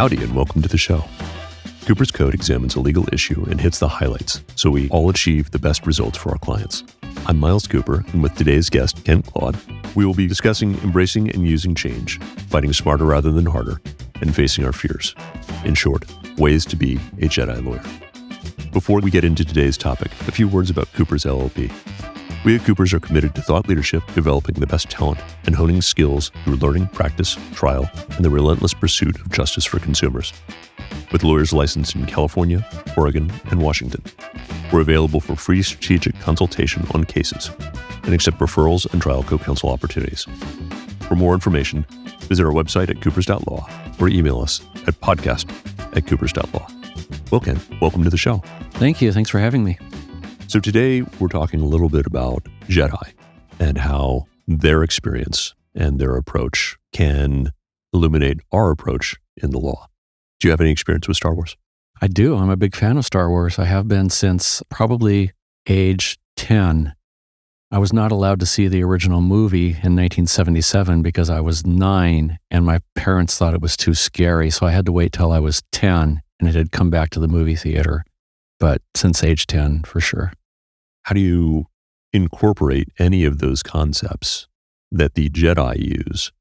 Howdy and welcome to the show. Cooper's Code examines a legal issue and hits the highlights so we all achieve the best results for our clients. I'm Miles Cooper, and with today's guest, Kent Klaudt, we will be discussing embracing and using change, fighting smarter rather than harder, and facing our fears. In short, ways to be a Jedi lawyer. Before we get into today's topic, a few words about Cooper's LLP. We at Cooper's are committed to thought leadership, developing the best talent, and honing skills through learning, practice, trial, and the relentless pursuit of justice for consumers. With lawyers licensed in California, Oregon, and Washington, we're available for free strategic consultation on cases and accept referrals and trial co-counsel opportunities. For more information, visit our website at coopers.law or email us at podcast@coopers.law. Well, Ken, welcome to the show. Thank you. Thanks for having me. So today we're talking a little bit about Jedi and how their experience and their approach can illuminate our approach in the law. Do you have any experience with Star Wars? I do. I'm a big fan of Star Wars. I have been since probably age 10. I was not allowed to see the original movie in 1977 because I was 9 and my parents thought it was too scary. So I had to wait till I was 10 and it had come back to the movie theater. But since age 10, for sure. How do you incorporate any of those concepts that the Jedi use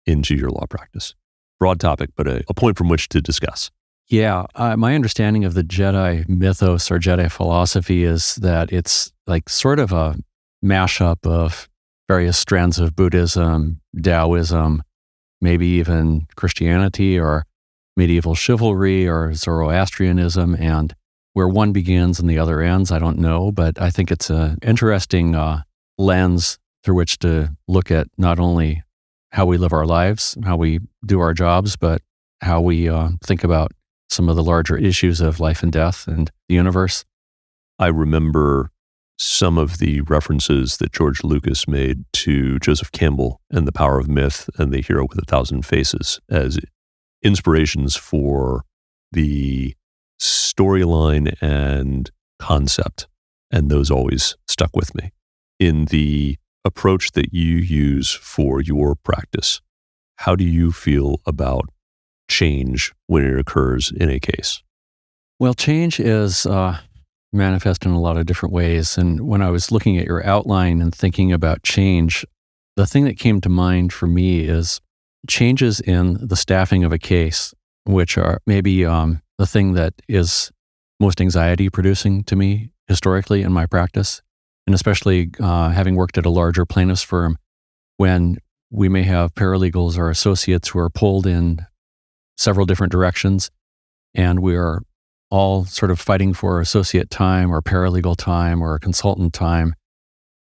into your law practice? Broad topic, but a point from which to discuss. Yeah, my understanding of the Jedi mythos or Jedi philosophy is that it's like sort of a mashup of various strands of Buddhism, Taoism, maybe even Christianity or medieval chivalry or Zoroastrianism, and where one begins and the other ends, I don't know, but I think it's an interesting lens through which to look at not only how we live our lives, how we do our jobs, but how we think about some of the larger issues of life and death and the universe. I remember some of the references that George Lucas made to Joseph Campbell and The Power of Myth and The Hero with a Thousand Faces as inspirations for the storyline and concept, and those always stuck with me. In the approach that you use for your practice, how do you feel about change when it occurs in a case? Well, change is manifest in a lot of different ways. And when I was looking at your outline and thinking about change, the thing that came to mind for me is changes in the staffing of a case, which are maybe the thing that is most anxiety producing to me historically in my practice. And especially having worked at a larger plaintiff's firm, when we may have paralegals or associates who are pulled in several different directions, and we are all sort of fighting for associate time or paralegal time or consultant time.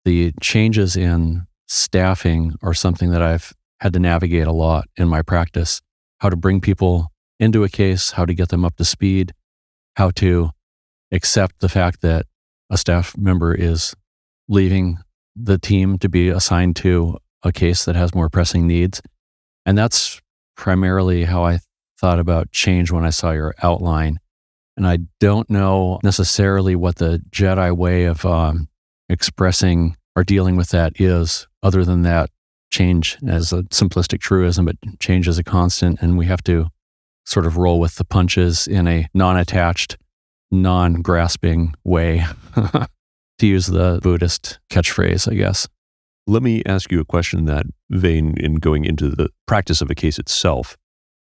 The changes in staffing are something that I've had to navigate a lot in my practice. How to bring people into a case, how to get them up to speed, how to accept the fact that a staff member is leaving the team to be assigned to a case that has more pressing needs. And that's primarily how I thought about change when I saw your outline. And I don't know necessarily what the Jedi way of expressing or dealing with that is, other than that change as a simplistic truism, but change is a constant, and we have to sort of roll with the punches in a non-attached, non-grasping way, to use the Buddhist catchphrase, I guess. Let me ask you a question in that vein in going into the practice of a case itself.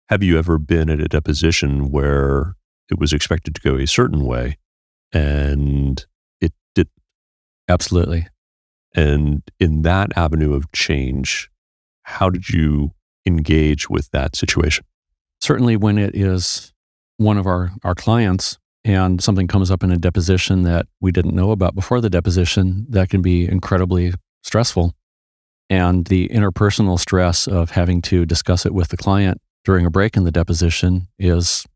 Have you ever been at a deposition where it was expected to go a certain way and it didn't? Absolutely. And in that avenue of change, how did you engage with that situation? Certainly when it is one of our clients and something comes up in a deposition that we didn't know about before the deposition, that can be incredibly stressful. And the interpersonal stress of having to discuss it with the client during a break in the deposition is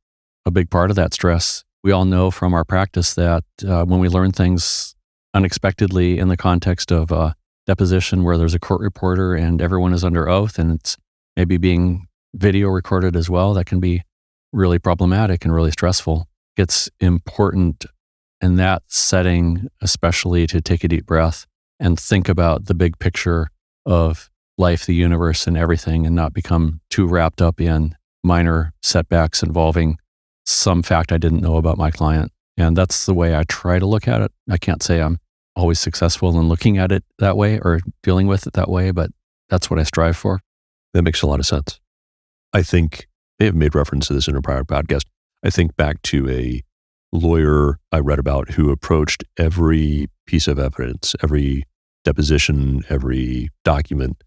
a big part of that stress. We all know from our practice that when we learn things unexpectedly in the context of a deposition where there's a court reporter and everyone is under oath and it's maybe being video recorded as well, that can be really problematic and really stressful. It's important in that setting, especially to take a deep breath and think about the big picture of life, the universe, and everything, and not become too wrapped up in minor setbacks involving some fact I didn't know about my client. And that's the way I try to look at it. I can't say I'm always successful in looking at it that way or dealing with it that way, but that's what I strive for. That makes a lot of sense. I think they have made reference to this in a prior podcast. I think back to a lawyer I read about who approached every piece of evidence, every deposition, every document,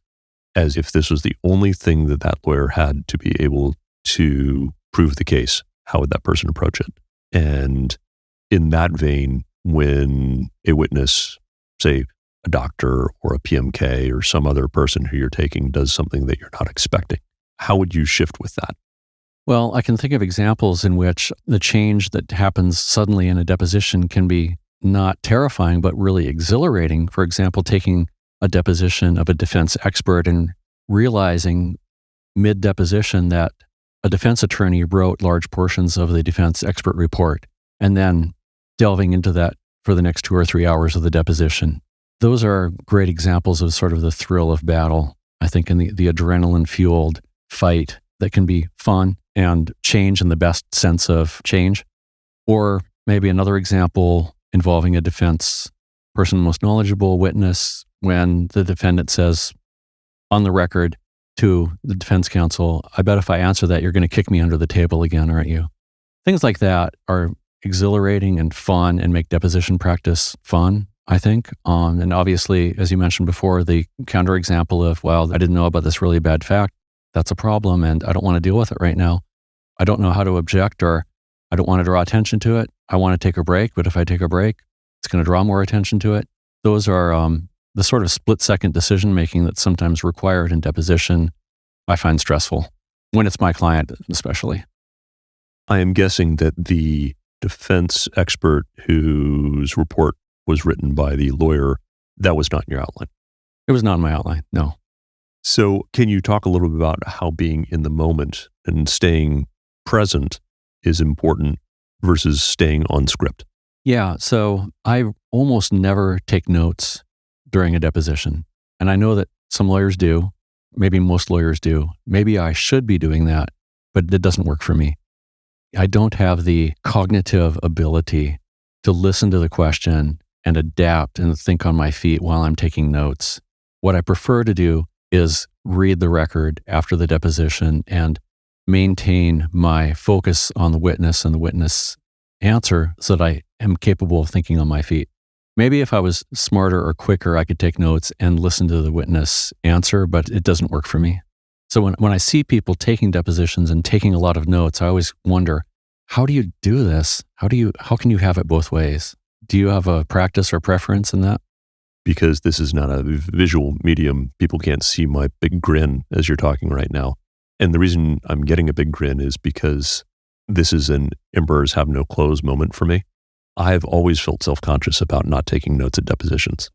as if this was the only thing that that lawyer had to be able to prove the case. How would that person approach it? And in that vein, when a witness, say a doctor or a PMK or some other person who you're taking does something that you're not expecting, how would you shift with that? Well, I can think of examples in which the change that happens suddenly in a deposition can be not terrifying, but really exhilarating. For example, taking a deposition of a defense expert and realizing mid-deposition that a defense attorney wrote large portions of the defense expert report, and then delving into that for the next 2 or 3 hours of the deposition. Those are great examples of sort of the thrill of battle, I think, in the adrenaline-fueled fight that can be fun and change in the best sense of change. Or maybe another example involving a defense person, most knowledgeable witness, when the defendant says on the record to the defense counsel, I bet if I answer that, you're going to kick me under the table again, aren't you? Things like that are exhilarating and fun and make deposition practice fun, I think. And obviously, as you mentioned before, the counterexample of, well, I didn't know about this really bad fact. That's a problem and I don't want to deal with it right now. I don't know how to object, or I don't want to draw attention to it. I want to take a break, but if I take a break, it's going to draw more attention to it. Those are the sort of split-second decision-making that's sometimes required in deposition. I find stressful when it's my client, especially. I am guessing that the defense expert whose report was written by the lawyer, that was not in your outline. It was not in my outline, no. So can you talk a little bit about how being in the moment and staying present is important versus staying on script? Yeah, so I almost never take notes during a deposition. And I know that some lawyers do, maybe most lawyers do. Maybe I should be doing that, but it doesn't work for me. I don't have the cognitive ability to listen to the question and adapt and think on my feet while I'm taking notes. What I prefer to do is read the record after the deposition and maintain my focus on the witness and the witness answer so that I am capable of thinking on my feet. Maybe if I was smarter or quicker, I could take notes and listen to the witness answer, but it doesn't work for me. So when I see people taking depositions and taking a lot of notes, I always wonder, how do you do this? How can you have it both ways? Do you have a practice or preference in that? Because this is not a visual medium, people can't see my big grin as you're talking right now. And the reason I'm getting a big grin is because this is an emperors have no clothes moment for me. I've always felt self-conscious about not taking notes at depositions.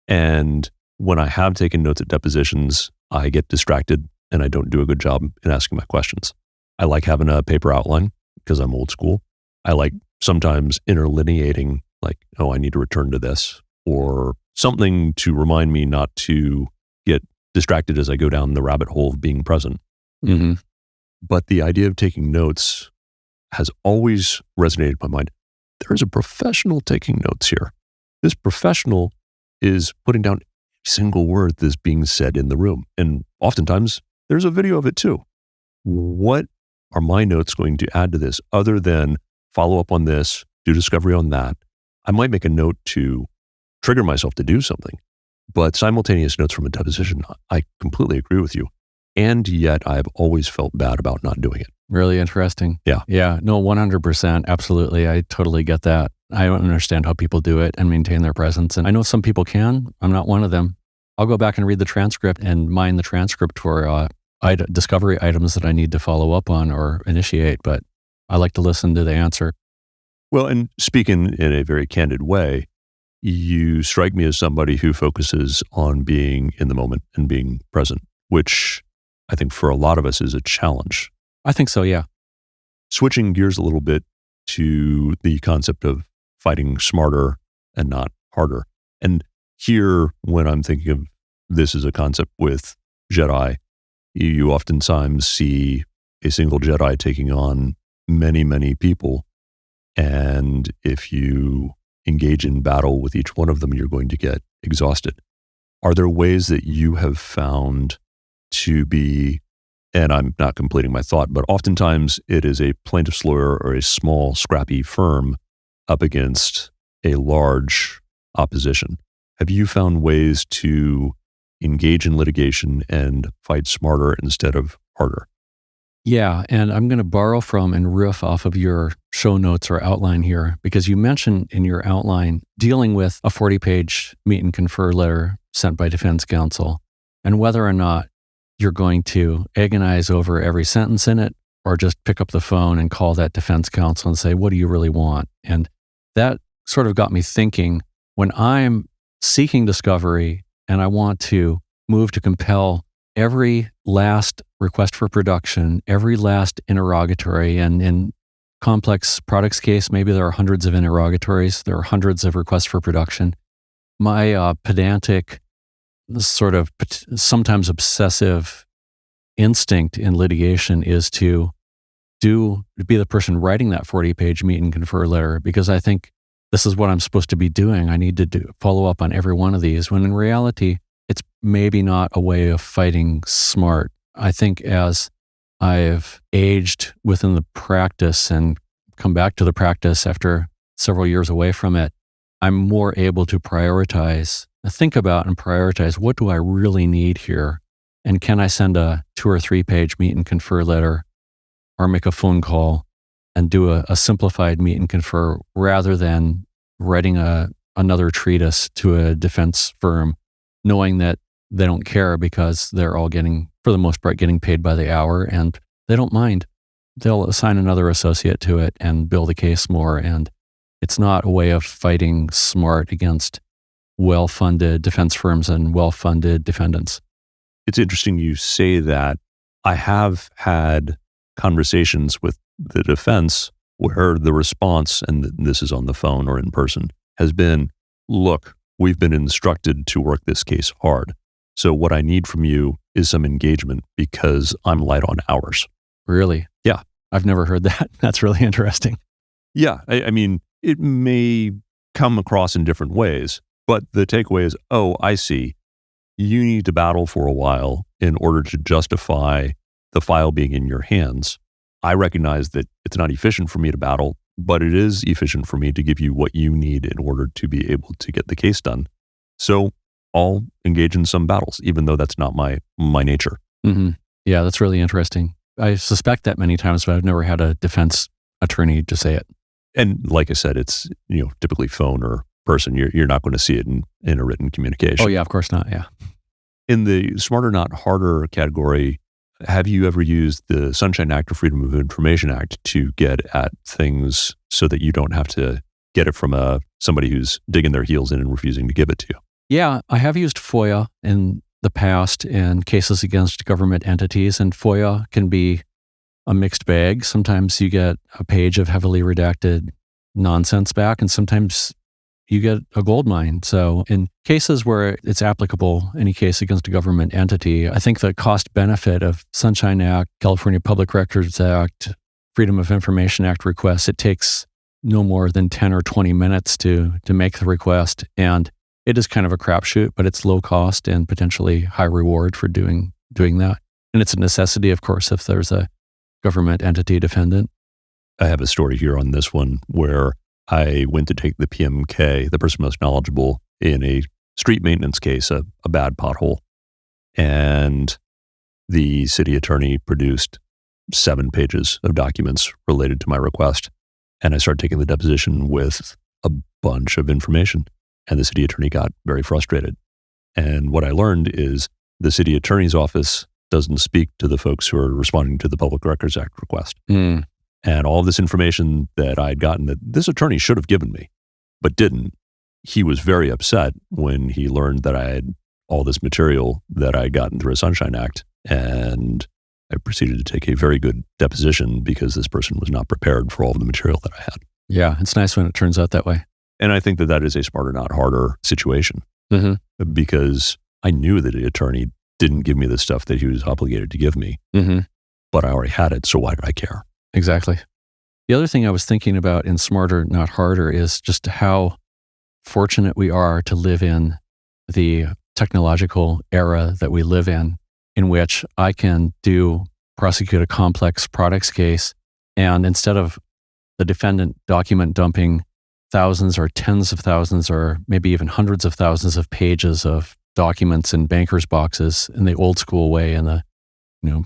And when I have taken notes at depositions, I get distracted and I don't do a good job in asking my questions. I like having a paper outline because I'm old school. I like sometimes interlineating, like, oh, I need to return to this, or something to remind me not to get distracted as I go down the rabbit hole of being present. Mm-hmm. But the idea of taking notes has always resonated in my mind. There's a professional taking notes here. This professional is putting down every single word that's being said in the room. And oftentimes there's a video of it too. What are my notes going to add to this other than follow up on this, do discovery on that? I might make a note to trigger myself to do something, but simultaneous notes from a deposition, I completely agree with you. And yet I've always felt bad about not doing it. Really interesting. Yeah. Yeah. No, 100%. Absolutely. I totally get that. I don't understand how people do it and maintain their presence. And I know some people can. I'm not one of them. I'll go back and read the transcript and mine the transcript for discovery items that I need to follow up on or initiate, but I like to listen to the answer. Well, and speaking in a very candid way, you strike me as somebody who focuses on being in the moment and being present, which I think for a lot of us is a challenge. I think so, yeah. Switching gears a little bit to the concept of fighting smarter and not harder. And here, when I'm thinking of this as a concept with Jedi, you oftentimes see a single Jedi taking on many, many people. And if you engage in battle with each one of them, you're going to get exhausted. Are there ways that you have found to be, and I'm not completing my thought, but oftentimes it is a plaintiff's lawyer or a small, scrappy firm up against a large opposition. Have you found ways to engage in litigation and fight smarter instead of harder? Yeah, and I'm going to borrow from and riff off of your show notes or outline here, because you mentioned in your outline dealing with a 40-page meet and confer letter sent by defense counsel and whether or not you're going to agonize over every sentence in it or just pick up the phone and call that defense counsel and say, what do you really want? And that sort of got me thinking, when I'm seeking discovery and I want to move to compel every last request for production, every last interrogatory, and in complex products case, maybe there are hundreds of interrogatories, there are hundreds of requests for production. My pedantic, sort of sometimes obsessive instinct in litigation is to be the person writing that 40-page meet and confer letter, because I think this is what I'm supposed to be doing. I need to follow up on every one of these, when in reality, it's maybe not a way of fighting smart. I think as I've aged within the practice and come back to the practice after several years away from it, I'm more able to think about and prioritize, what do I really need here? And can I send a 2 or 3 page meet and confer letter or make a phone call and do a simplified meet and confer rather than writing another treatise to a defense firm, knowing that they don't care because they're all for the most part, getting paid by the hour, and they don't mind. They'll assign another associate to it and build the case more. And it's not a way of fighting smart against well-funded defense firms and well-funded defendants. It's interesting you say that. I have had conversations with the defense where the response, and this is on the phone or in person, has been, look, we've been instructed to work this case hard. So what I need from you is some engagement because I'm light on hours. Really? Yeah. I've never heard that. That's really interesting. Yeah. I mean, it may come across in different ways, but the takeaway is, oh, I see. You need to battle for a while in order to justify the file being in your hands. I recognize that it's not efficient for me to battle, but it is efficient for me to give you what you need in order to be able to get the case done. So I'll engage in some battles, even though that's not my nature. Mm-hmm. Yeah, that's really interesting. I suspect that many times, but I've never had a defense attorney to say it. And like I said, it's typically phone or person. You're not going to see it in a written communication. Oh yeah, of course not. Yeah. In the smarter, not harder category, have you ever used the Sunshine Act or Freedom of Information Act to get at things so that you don't have to get it from somebody who's digging their heels in and refusing to give it to you? Yeah, I have used FOIA in the past in cases against government entities, and FOIA can be a mixed bag. Sometimes you get a page of heavily redacted nonsense back, and sometimes you get a gold mine. So in cases where it's applicable, any case against a government entity, I think the cost benefit of Sunshine Act, California Public Records Act, Freedom of Information Act requests, it takes no more than 10 or 20 minutes to make the request. And it is kind of a crapshoot, but it's low cost and potentially high reward for doing that. And it's a necessity, of course, if there's a government entity defendant. I have a story here on this one where I went to take the PMK, the person most knowledgeable, in a street maintenance case, a bad pothole. And the city attorney produced 7 pages of documents related to my request. And I started taking the deposition with a bunch of information. And the city attorney got very frustrated. And what I learned is the city attorney's office doesn't speak to the folks who are responding to the Public Records Act request. Mm. And all this information that I'd gotten that this attorney should have given me, but didn't, he was very upset when he learned that I had all this material that I had gotten through a Sunshine Act. And I proceeded to take a very good deposition because this person was not prepared for all of the material that I had. Yeah, it's nice when it turns out that way. And I think that is a smarter, not harder situation, because I knew that the attorney didn't give me the stuff that he was obligated to give me. Mm-hmm. but I already had it, so why did I care? Exactly. The other thing I was thinking about in Smarter, Not Harder is just how fortunate we are to live in the technological era that we live in which I can prosecute a complex products case, and instead of the defendant document dumping thousands or tens of thousands or maybe even hundreds of thousands of pages of documents in bankers' boxes in the old school way in the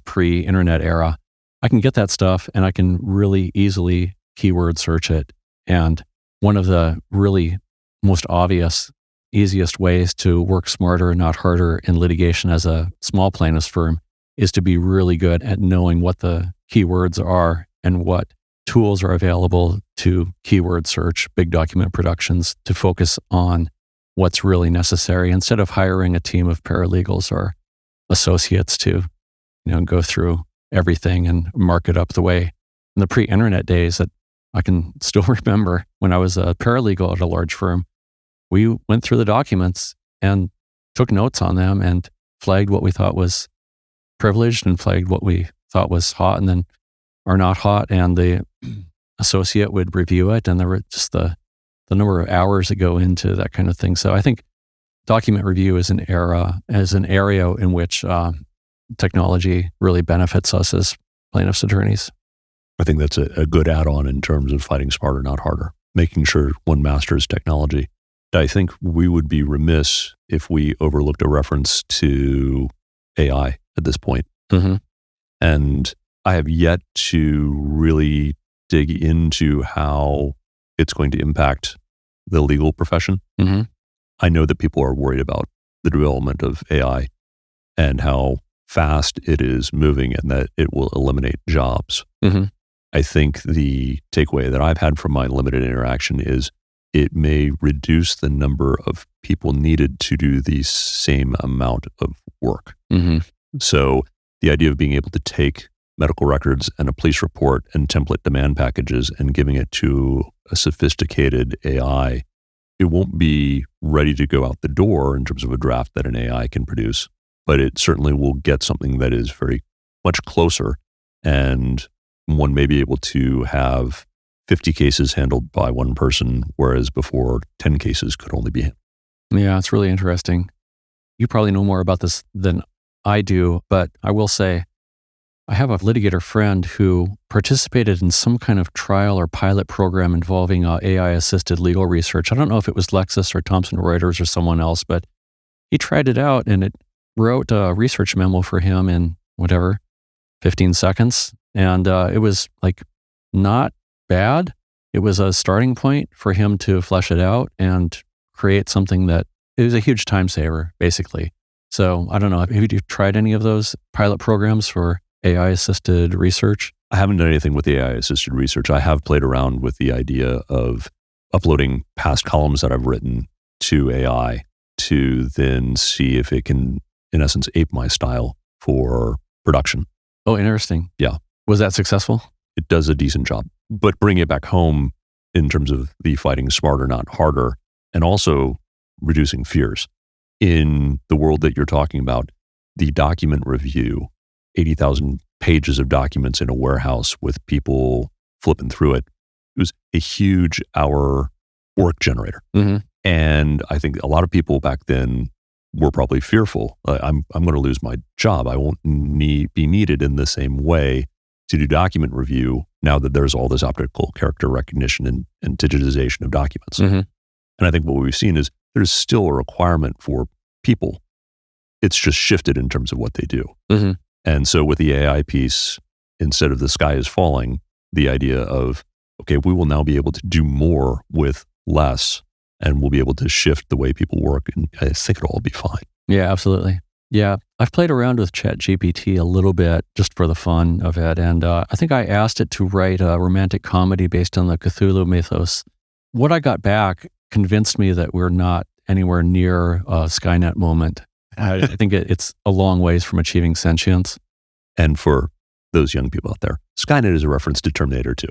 pre-internet era, I can get that stuff and I can really easily keyword search it. And one of the really most obvious, easiest ways to work smarter and not harder in litigation as a small plaintiff's firm is to be really good at knowing what the keywords are and what tools are available to keyword search big document productions to focus on what's really necessary instead of hiring a team of paralegals or associates to go through everything and mark it up the way in the pre-internet days that I can still remember when I was a paralegal at a large firm. We went through the documents and took notes on them and flagged what we thought was privileged and flagged what we thought was hot and then are not hot. And the associate would review it. And there were just the number of hours that go into that kind of thing. So I think document review is an area in which technology really benefits us as plaintiffs' attorneys. I think that's a good add-on in terms of fighting smarter, not harder, making sure one masters technology. I think we would be remiss if we overlooked a reference to AI at this point. Mm-hmm. And I have yet to really dig into how it's going to impact the legal profession. Mm-hmm. I know that people are worried about the development of AI and how fast it is moving and that it will eliminate jobs. Mm-hmm. I think the takeaway that I've had from my limited interaction is it may reduce the number of people needed to do the same amount of work. Mm-hmm. So the idea of being able to take medical records and a police report and template demand packages and giving it to a sophisticated AI, it won't be ready to go out the door in terms of a draft that an AI can produce, but it certainly will get something that is very much closer, and one may be able to have 50 cases handled by one person, whereas before 10 cases could only be handled. Yeah, it's really interesting. You probably know more about this than I do, but I will say I have a litigator friend who participated in some kind of trial or pilot program involving AI-assisted legal research. I don't know if it was Lexis or Thomson Reuters or someone else, but he tried it out and it wrote a research memo for him in 15 seconds. And it was not bad. It was a starting point for him to flesh it out and create something that it was a huge time saver, basically. So I don't know. Have you tried any of those pilot programs for AI-assisted research? I haven't done anything with the AI-assisted research. I have played around with the idea of uploading past columns that I've written to AI to then see if it can, in essence, ape my style for production. Oh, interesting. Yeah. Was that successful? It does a decent job. But bring it back home in terms of the fighting smarter, not harder, and also reducing fears. In the world that you're talking about, the document review, 80,000 pages of documents in a warehouse with people flipping through it, it was a huge hour work generator. Mm-hmm. And I think a lot of people back then were probably fearful. I'm going to lose my job. I won't be needed in the same way to do document review now that there's all this optical character recognition and digitization of documents. Mm-hmm. And I think what we've seen is there's still a requirement for people. It's just shifted in terms of what they do. Mm-hmm. And so with the AI piece, instead of the sky is falling, the idea of, okay, we will now be able to do more with less, and we'll be able to shift the way people work. And I think it'll all be fine. Yeah, absolutely. Yeah. I've played around with ChatGPT a little bit just for the fun of it. And I think I asked it to write a romantic comedy based on the Cthulhu mythos. What I got back convinced me that we're not anywhere near a Skynet moment. I think it's a long ways from achieving sentience. And for those young people out there, Skynet is a reference to Terminator 2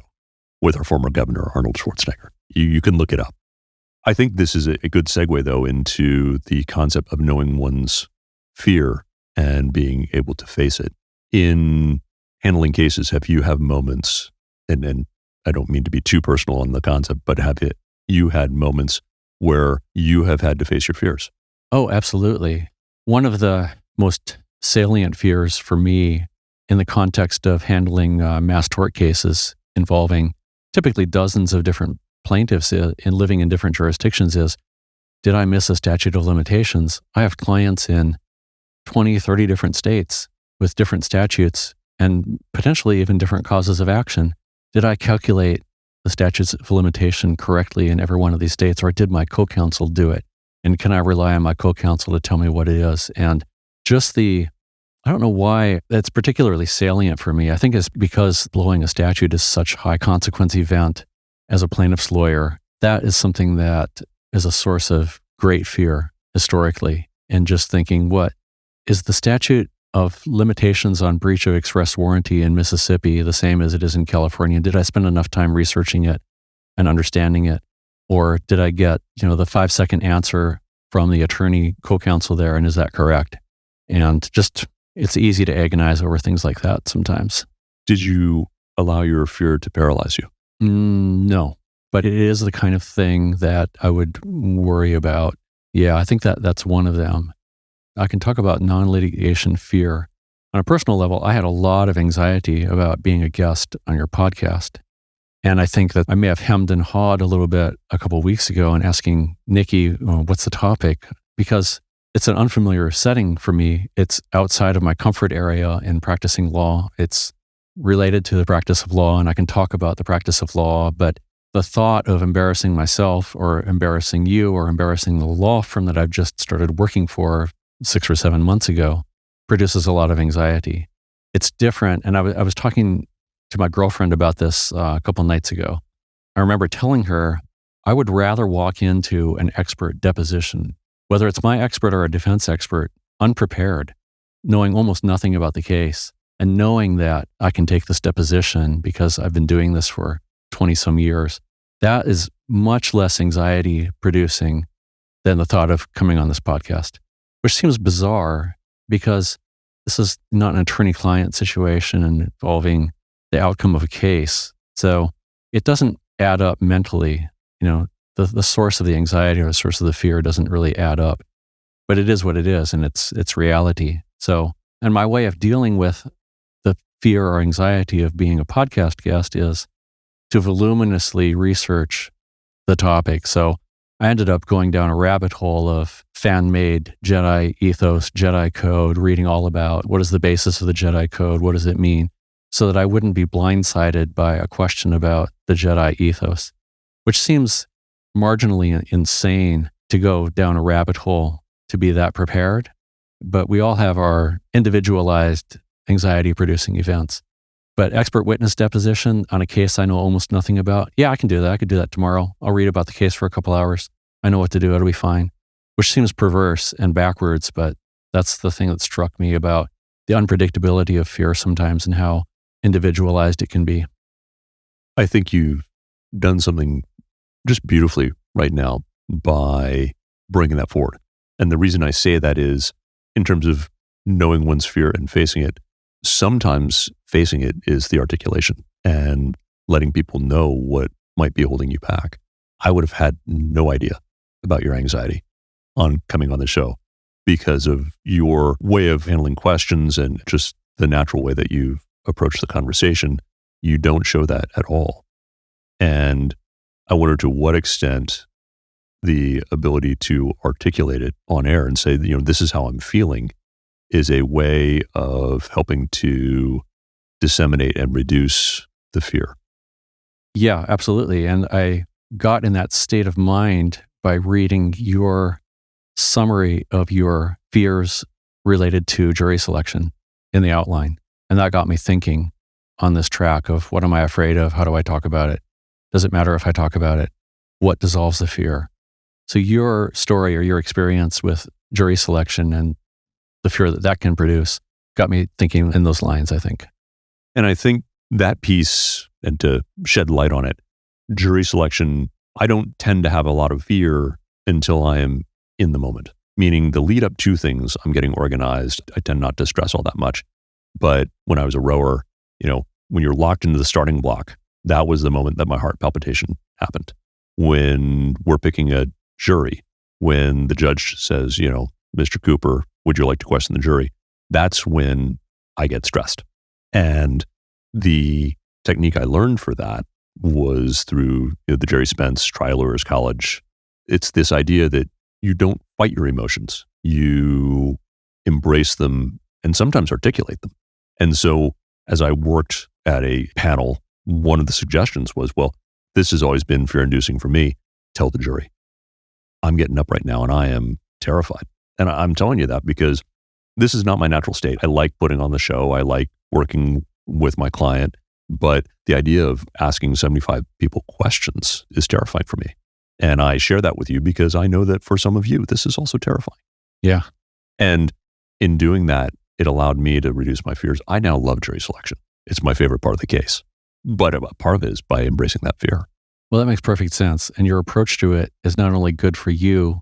with our former governor, Arnold Schwarzenegger. You can look it up. I think this is a good segue, though, into the concept of knowing one's fear and being able to face it. In handling cases, have you had moments, and I don't mean to be too personal on the concept, but have you had moments where you have had to face your fears? Oh, absolutely. One of the most salient fears for me in the context of handling mass tort cases involving typically dozens of different plaintiffs in living in different jurisdictions is, did I miss a statute of limitations? I have clients in 20, 30 different states with different statutes and potentially even different causes of action. Did I calculate the statutes of limitation correctly in every one of these states, or did my co-counsel do it? And can I rely on my co-counsel to tell me what it is? And just I don't know why that's particularly salient for me. I think it's because blowing a statute is such a high consequence event as a plaintiff's lawyer. That is something that is a source of great fear historically. And just thinking, what is the statute of limitations on breach of express warranty in Mississippi the same as it is in California? Did I spend enough time researching it and understanding it? Or did I get, the 5-second answer from the attorney co-counsel there, and is that correct? And just, it's easy to agonize over things like that sometimes. Did you allow your fear to paralyze you? No, but it is the kind of thing that I would worry about. Yeah, I think that's one of them. I can talk about non-litigation fear. On a personal level, I had a lot of anxiety about being a guest on your podcast. And I think that I may have hemmed and hawed a little bit a couple of weeks ago and asking Nikki, what's the topic? Because it's an unfamiliar setting for me. It's outside of my comfort area in practicing law. It's related to the practice of law, and I can talk about the practice of law, but the thought of embarrassing myself or embarrassing you or embarrassing the law firm that I've just started working for 6 or 7 months ago produces a lot of anxiety. It's different. And I was talking to my girlfriend about this a couple nights ago. I remember telling her I would rather walk into an expert deposition, whether it's my expert or a defense expert, unprepared, knowing almost nothing about the case, and knowing that I can take this deposition because I've been doing this for 20 some years. That is much less anxiety producing than the thought of coming on this podcast, which seems bizarre because this is not an attorney-client situation involving the outcome of a case. So it doesn't add up mentally. The source of the anxiety or the source of the fear doesn't really add up, but it is what it is, and it's reality. So, and my way of dealing with the fear or anxiety of being a podcast guest is to voluminously research the topic. So I ended up going down a rabbit hole of fan-made Jedi ethos, Jedi code, reading all about what is the basis of the Jedi code, what does it mean, so that I wouldn't be blindsided by a question about the Jedi ethos, which seems marginally insane to go down a rabbit hole to be that prepared. But we all have our individualized anxiety-producing events. But expert witness deposition on a case I know almost nothing about, yeah, I can do that. I could do that tomorrow. I'll read about the case for a couple hours. I know what to do. It'll be fine. Which seems perverse and backwards, but that's the thing that struck me about the unpredictability of fear sometimes and how individualized it can be. I think you've done something just beautifully right now by bringing that forward. And the reason I say that is in terms of knowing one's fear and facing it, sometimes facing it is the articulation and letting people know what might be holding you back. I would have had no idea about your anxiety on coming on the show because of your way of handling questions and just the natural way that you've approached the conversation. You don't show that at all. And I wonder to what extent the ability to articulate it on air and say, this is how I'm feeling is a way of helping to disseminate and reduce the fear. Yeah, absolutely. And I got in that state of mind by reading your summary of your fears related to jury selection in the outline. And that got me thinking on this track of what am I afraid of? How do I talk about it? Does it matter if I talk about it? What dissolves the fear? So your story or your experience with jury selection and the fear that can produce got me thinking in those lines, I think. And I think that piece, and to shed light on it, jury selection, I don't tend to have a lot of fear until I am in the moment, meaning the lead up to things, I'm getting organized. I tend not to stress all that much. But when I was a rower, when you're locked into the starting block, that was the moment that my heart palpitation happened. When we're picking a jury, when the judge says, Mr. Cooper, would you like to question the jury? That's when I get stressed. And the technique I learned for that was through the Jerry Spence Trial Lawyers College. It's this idea that you don't fight your emotions. You embrace them and sometimes articulate them. And so as I worked at a panel, one of the suggestions was, well, this has always been fear-inducing for me. Tell the jury. I'm getting up right now and I am terrified. And I'm telling you that because this is not my natural state. I like putting on the show. I like working with my client. But the idea of asking 75 people questions is terrifying for me. And I share that with you because I know that for some of you, this is also terrifying. Yeah. And in doing that, it allowed me to reduce my fears. I now love jury selection. It's my favorite part of the case. But a part of it is by embracing that fear. Well, that makes perfect sense. And your approach to it is not only good for you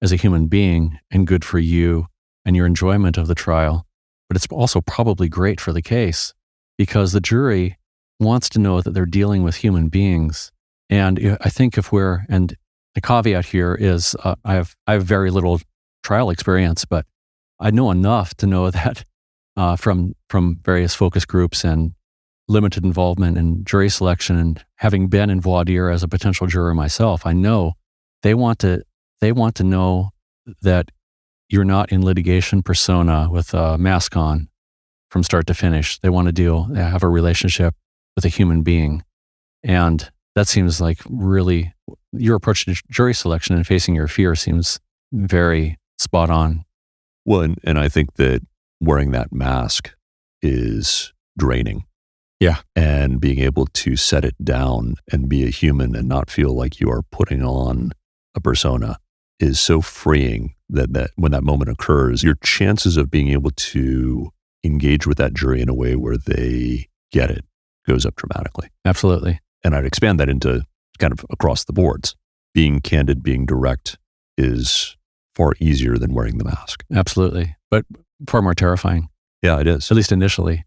as a human being and good for you and your enjoyment of the trial, but it's also probably great for the case because the jury wants to know that they're dealing with human beings. And I think and the caveat here is I have very little trial experience, but I know enough to know that from various focus groups and limited involvement in jury selection and having been in voir dire as a potential juror myself, I know they want to know that you're not in litigation persona with a mask on from start to finish. They want to have a relationship with a human being. And that seems like really your approach to jury selection and facing your fear seems very spot on. Well, and I think that wearing that mask is draining. Yeah. And being able to set it down and be a human and not feel like you are putting on a persona is so freeing that when that moment occurs, your chances of being able to engage with that jury in a way where they get it goes up dramatically. Absolutely. And I'd expand that into kind of across the boards. Being candid, being direct is far easier than wearing the mask. Absolutely. But far more terrifying. Yeah, it is. At least initially.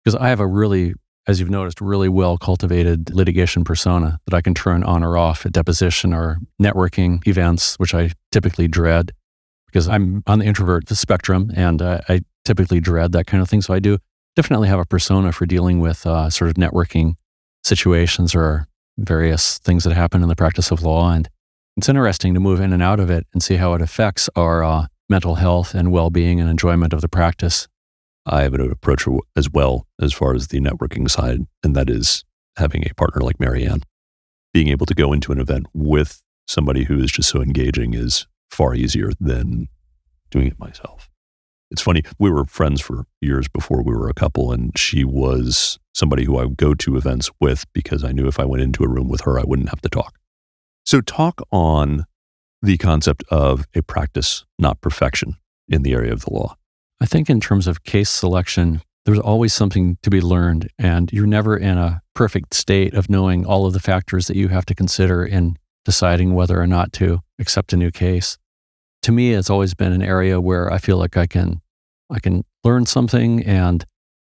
Because I have a really, as you've noticed, really well-cultivated litigation persona that I can turn on or off at deposition or networking events, which I typically dread because I'm on the introvert spectrum and I typically dread that kind of thing. So I do definitely have a persona for dealing with sort of networking situations or various things that happen in the practice of law. And it's interesting to move in and out of it and see how it affects our mental health and well-being and enjoyment of the practice. I have an approach as well as far as the networking side, and that is having a partner like Marianne. Being able to go into an event with somebody who is just so engaging is far easier than doing it myself. It's funny, we were friends for years before we were a couple, and she was somebody who I would go to events with because I knew if I went into a room with her, I wouldn't have to talk. So talk on the concept of a practice, not perfection, in the area of the law. I think in terms of case selection, there's always something to be learned, and you're never in a perfect state of knowing all of the factors that you have to consider in deciding whether or not to accept a new case. To me, it's always been an area where I feel like I can learn something and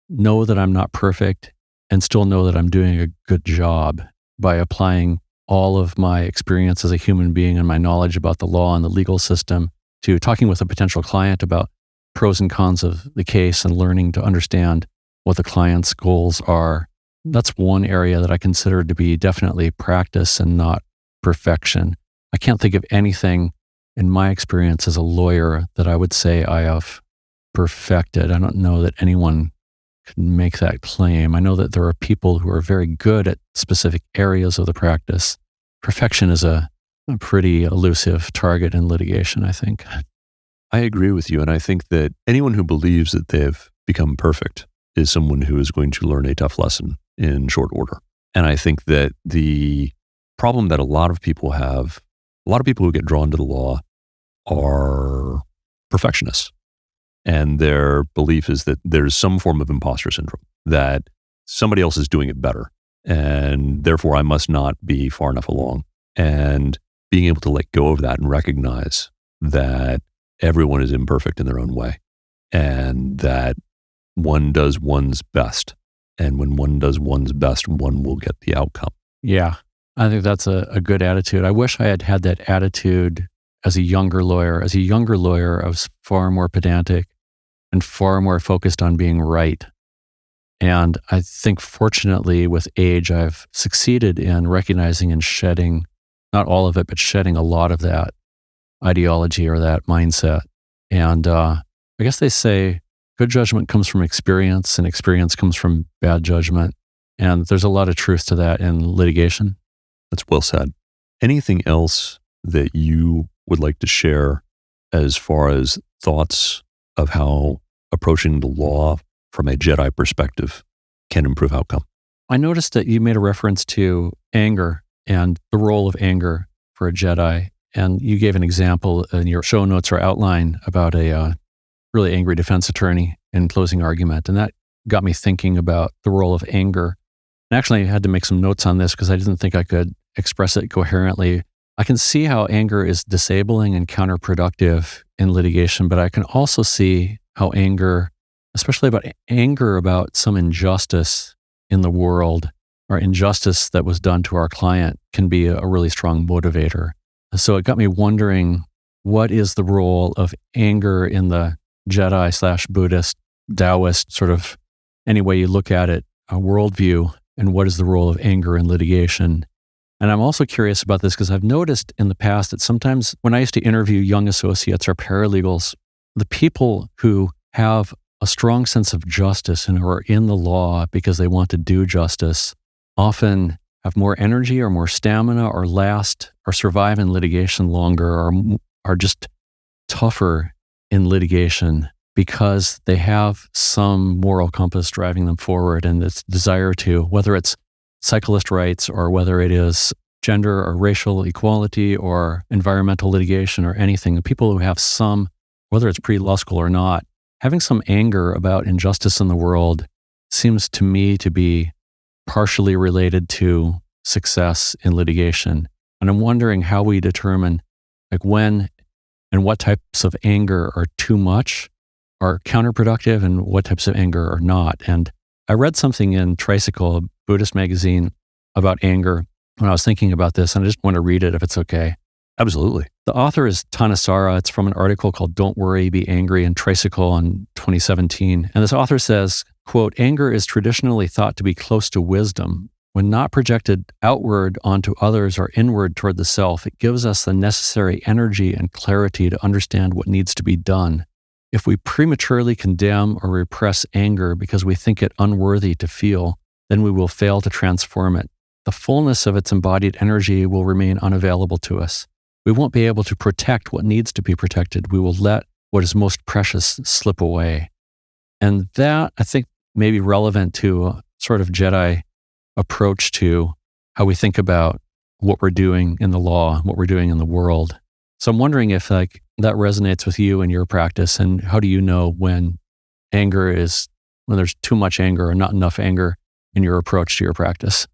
know that I'm not perfect and still know that I'm doing a good job by applying all of my experience as a human being and my knowledge about the law and the legal system to talking with a potential client about pros and cons of the case and learning to understand what the client's goals are. That's one area that I consider to be definitely practice and not perfection. I can't think of anything in my experience as a lawyer that I would say I have perfected. I don't know that anyone can make that claim. I know that there are people who are very good at specific areas of the practice. Perfection is a pretty elusive target in litigation, I think. I agree with you. And I think that anyone who believes that they've become perfect is someone who is going to learn a tough lesson in short order. And I think that the problem that a lot of people who get drawn to the law are perfectionists. And their belief is that there's some form of imposter syndrome, that somebody else is doing it better. And therefore I must not be far enough along. And being able to let go of that and recognize that everyone is imperfect in their own way and that one does one's best And when one does one's best, one will get the outcome. Yeah, I think that's a good attitude. I wish I had had that attitude as a younger lawyer. As a younger lawyer, I was far more pedantic and far more focused on being right. And I think fortunately with age, I've succeeded in recognizing and shedding, not all of it, but shedding a lot of that ideology or that mindset. And I guess they say good judgment comes from experience and experience comes from bad judgment. And there's a lot of truth to that in litigation. That's well said. Anything else that you would like to share as far as thoughts of how approaching the law from a Jedi perspective can improve outcome? I noticed that you made a reference to anger and the role of anger for a Jedi. And you gave an example in your show notes or outline about a really angry defense attorney in closing argument. And that got me thinking about the role of anger. And actually, I had to make some notes on this because I didn't think I could express it coherently. I can see how anger is disabling and counterproductive in litigation, but I can also see how anger, especially about anger about some injustice in the world or injustice that was done to our client, can be a really strong motivator. So it got me wondering, what is the role of anger in the Jedi/Buddhist, Taoist, sort of any way you look at it, a worldview, and what is the role of anger in litigation? And I'm also curious about this because I've noticed in the past that sometimes when I used to interview young associates or paralegals, the people who have a strong sense of justice and who are in the law because they want to do justice often have more energy or more stamina or last or survive in litigation longer or are just tougher in litigation because they have some moral compass driving them forward and this desire to, whether it's cyclist rights or whether it is gender or racial equality or environmental litigation or anything, the people who have some, whether it's pre-law school or not, having some anger about injustice in the world seems to me to be partially related to success in litigation. And I'm wondering how we determine like when and what types of anger are too much, are counterproductive, and what types of anger are not. And I read something in Tricycle, a Buddhist magazine, about anger when I was thinking about this, and I just want to read it if it's okay. Absolutely. The author is Thanisarra. It's from an article called Don't Worry, Be Angry in Tricycle in 2017. And this author says, quote, anger is traditionally thought to be close to wisdom. When not projected outward onto others or inward toward the self, it gives us the necessary energy and clarity to understand what needs to be done. If we prematurely condemn or repress anger because we think it unworthy to feel, then we will fail to transform it. The fullness of its embodied energy will remain unavailable to us. We won't be able to protect what needs to be protected. We will let what is most precious slip away. And that, I think, may be relevant to a sort of Jedi approach to how we think about what we're doing in the law, what we're doing in the world. So I'm wondering if like that resonates with you in your practice, and how do you know when when there's too much anger or not enough anger in your approach to your practice?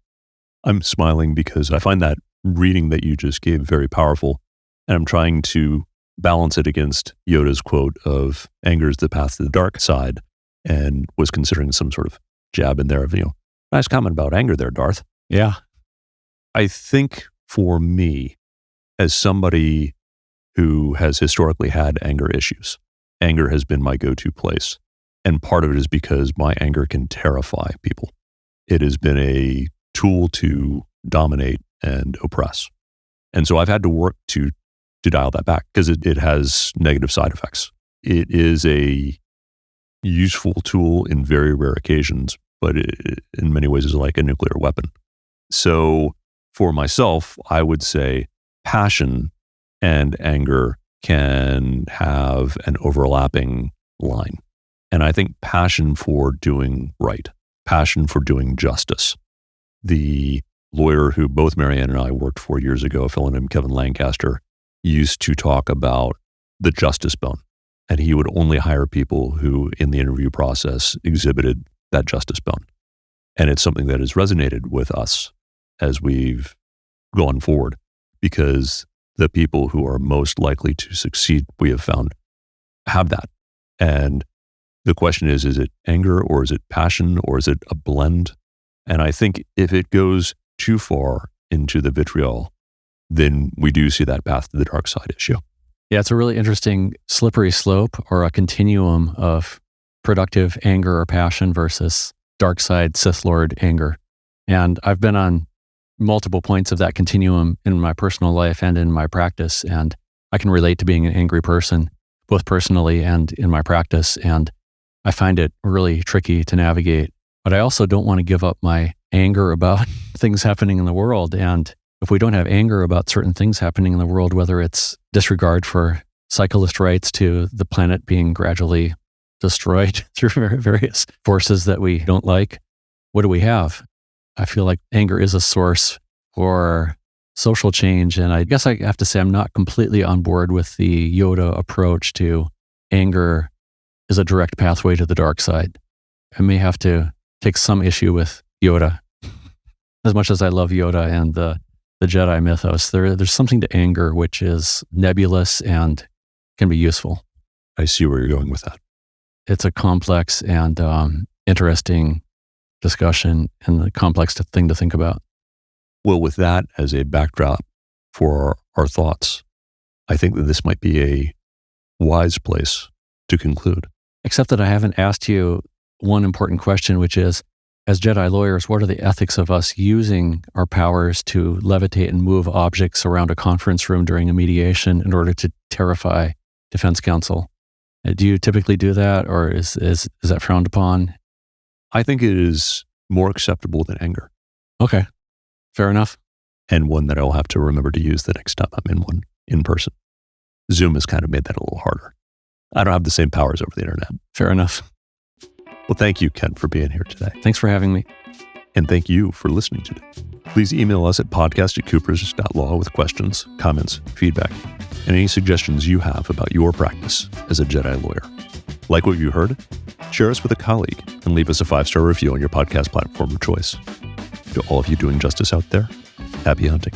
I'm smiling because I find that reading that you just gave very powerful, and I'm trying to balance it against Yoda's quote of anger is the path to the dark side, and was considering some sort of jab in there of, nice comment about anger there, Darth. Yeah. I think for me, as somebody who has historically had anger issues, anger has been my go-to place. And part of it is because my anger can terrify people. It has been a tool to dominate and oppress. And so I've had to work to dial that back because it has negative side effects. It is a useful tool in very rare occasions, but it, in many ways is like a nuclear weapon. So for myself, I would say passion and anger can have an overlapping line. And I think passion for doing right, passion for doing justice. The lawyer who both Marianne and I worked for years ago, a fellow named Kevin Lancaster, used to talk about the justice bone. And he would only hire people who in the interview process exhibited that justice bone. And it's something that has resonated with us as we've gone forward, because the people who are most likely to succeed, we have found, have that. And The question is it anger or is it passion or is it a blend? And I think if it goes too far into the vitriol, then we do see that path to the dark side issue. Yeah, it's a really interesting slippery slope or a continuum of productive anger or passion versus dark side Sith Lord anger. And I've been on multiple points of that continuum in my personal life and in my practice. And I can relate to being an angry person, both personally and in my practice. And I find it really tricky to navigate. But I also don't want to give up my anger about things happening in the world. And if we don't have anger about certain things happening in the world, whether it's disregard for cyclist rights to the planet being gradually destroyed through various forces that we don't like, what do we have? I feel like anger is a source for social change. And I guess I have to say I'm not completely on board with the Yoda approach to anger is a direct pathway to the dark side. I may have to take some issue with Yoda. As much as I love Yoda and the Jedi mythos, there's something to anger which is nebulous and can be useful. I see where you're going with that. It's a complex and interesting discussion and a complex thing to think about. Well, with that as a backdrop for our thoughts, I think that this might be a wise place to conclude. Except that I haven't asked you one important question, which is, as Jedi lawyers, what are the ethics of us using our powers to levitate and move objects around a conference room during a mediation in order to terrify defense counsel? Do you typically do that, or is that frowned upon? I think it is more acceptable than anger. Okay, fair enough. And one that I'll have to remember to use the next time I'm in one in person. Zoom has kind of made that a little harder. I don't have the same powers over the internet. Fair enough. Well, thank you, Kent, for being here today. Thanks for having me. And thank you for listening today. Please email us at podcast@coopers.law with questions, comments, feedback, and any suggestions you have about your practice as a Jedi lawyer. Like what you heard? Share us with a colleague and leave us a 5-star review on your podcast platform of choice. To all of you doing justice out there, happy hunting.